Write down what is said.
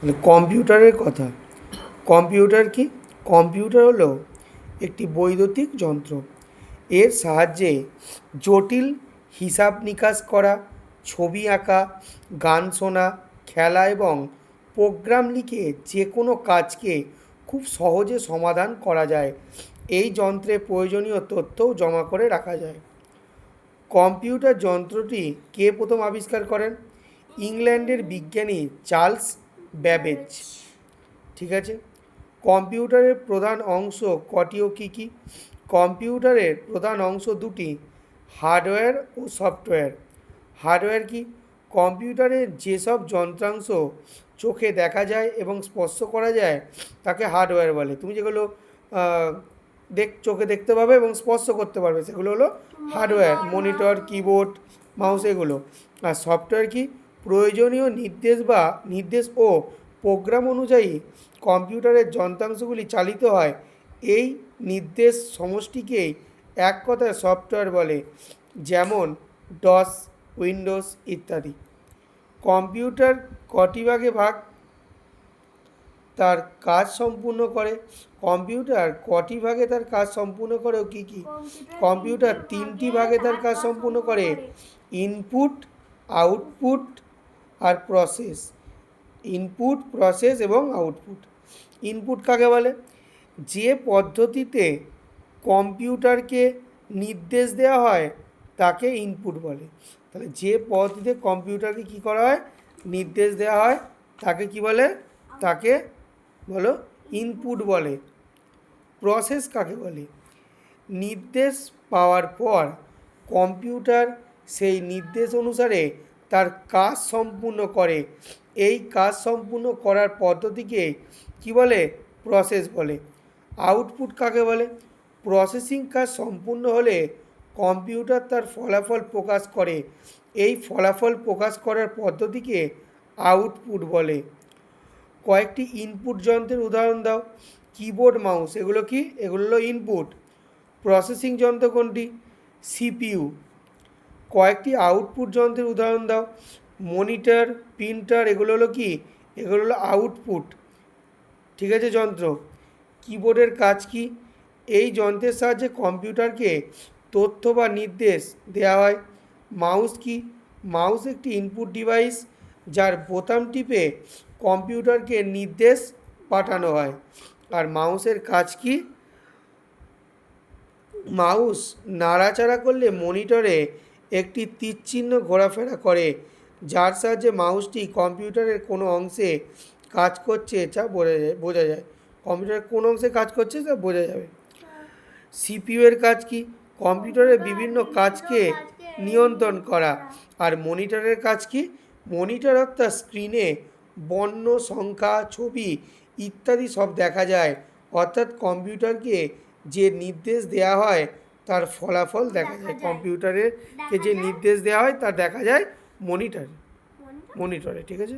কম্পিউটারের কথা। কম্পিউটার কি? কম্পিউটার হলো একটি বৈদ্যুতিক যন্ত্র। এর সাহায্যে জটিল হিসাব নিকাশ করা, ছবি আঁকা, গান শোনা, খেলা এবং প্রোগ্রাম লিখে যে কোনো কাজকে খুব সহজে সমাধান করা যায়। এই যন্ত্রে প্রয়োজনীয় তথ্যও জমা করে রাখা যায়। কম্পিউটার যন্ত্রটি কে প্রথম আবিষ্কার করেন? ইংল্যান্ডের বিজ্ঞানী চার্লস ব্যাবেজ। ঠিক আছে। কম্পিউটারের প্রধান অংশ কটি ও কী কী? কম্পিউটারের প্রধান অংশ দুটি, হার্ডওয়্যার ও সফটওয়্যার। হার্ডওয়্যার কি? কম্পিউটারের যেসব যন্ত্রাংশ চোখে দেখা যায় এবং স্পর্শ করা যায় তাকে হার্ডওয়্যার বলে। তুমি যেগুলো আহ, চোখে দেখতে পাবে এবং স্পর্শ করতে পারবে সেগুলো হলো হার্ডওয়্যার, মনিটর, কিবোর্ড, মাউস এগুলো। আর সফটওয়্যার কি? প্রয়োজনীয় নির্দেশ ও প্রোগ্রাম অনুযায়ী কম্পিউটারের যন্ত্রাংশগুলি চালিত হয়। এই নির্দেশ সমষ্টিকেই এক কথায় সফটওয়্যার বলে, যেমন ডস, উইন্ডোজ ইত্যাদি। কম্পিউটার কটি ভাগে ভাগ তার কাজ সম্পূর্ণ করে? কম্পিউটার কটি ভাগে তার কাজ সম্পূর্ণ করে ও কী কী? কম্পিউটার তিনটি ভাগে তার কাজ সম্পূর্ণ করে: ইনপুট, আউটপুট আর প্রসেস। ইনপুট, প্রসেস এবং আউটপুট। ইনপুট কাকে বলে? যে পদ্ধতিতে কম্পিউটারকে নির্দেশ দেওয়া হয় তাকে ইনপুট বলে। তাহলে যে পদ্ধতিতে কম্পিউটারকে কী করা হয়? নির্দেশ দেওয়া হয় তাকে কি বলে? তাকে বলো ইনপুট বলে। প্রসেস কাকে বলে? নির্দেশ পাওয়ার পর কম্পিউটার সেই নির্দেশ অনুসারে তার কাজ সম্পূর্ণ করে। এই কাজ সম্পূর্ণ করার পদ্ধতিকে কি বলে? প্রসেস বলে। আউটপুট কাকে বলে? প্রসেসিং কাজ সম্পূর্ণ হলে কম্পিউটার তার ফলাফল প্রকাশ করে। এই ফলাফল প্রকাশ করার পদ্ধতিকে আউটপুট বলে। কয়েকটি ইনপুট যন্ত্রের উদাহরণ দাও। কিবোর্ড, মাউস, এগুলো কি? এগুলো হলো ইনপুট। প্রসেসিং যন্ত্র কোনটি? সিপিইউ। কয়েকটি আউটপুট যন্ত্রের উদাহরণ দাও। মনিটর, প্রিন্টার, এগুলো হলো কি? এগুলো হলো আউটপুট। ঠিক আছে, যন্ত্র। কিবোর্ডের কাজ কি? এই যন্ত্রের সাহায্যে কম্পিউটারকে তথ্য বা নির্দেশ দেওয়া হয়। মাউস কি? মাউস একটি ইনপুট ডিভাইস যার বোতাম টিপে কম্পিউটারকে নির্দেশ পাঠানো হয়। আর মাউসের কাজ কি? মাউস নাড়াচাড়া করলে মনিটরে একটি তীরচিহ্ন ঘোরাফেরা করে, যার সাহায্যে মাউসটি কম্পিউটারের কোনো অংশে কাজ করছে তা বোঝা যায়। কম্পিউটারের কোন অংশে কাজ করছে তা বোঝা যাবে। সিপিইউ এর কাজ কি? কম্পিউটারের বিভিন্ন কাজকে নিয়ন্ত্রণ করা। আর মনিটরের কাজ কি? মনিটর অর্থাৎ স্ক্রিনে বর্ণ, সংখ্যা, ছবি ইত্যাদি সব দেখা যায়। অর্থাৎ কম্পিউটারকে যে নির্দেশ দেওয়া হয় তার ফলাফল দেখা যায়। কম্পিউটারকে যে নির্দেশ দেওয়া হয় তা দেখা যায় মনিটরে। ঠিক আছে।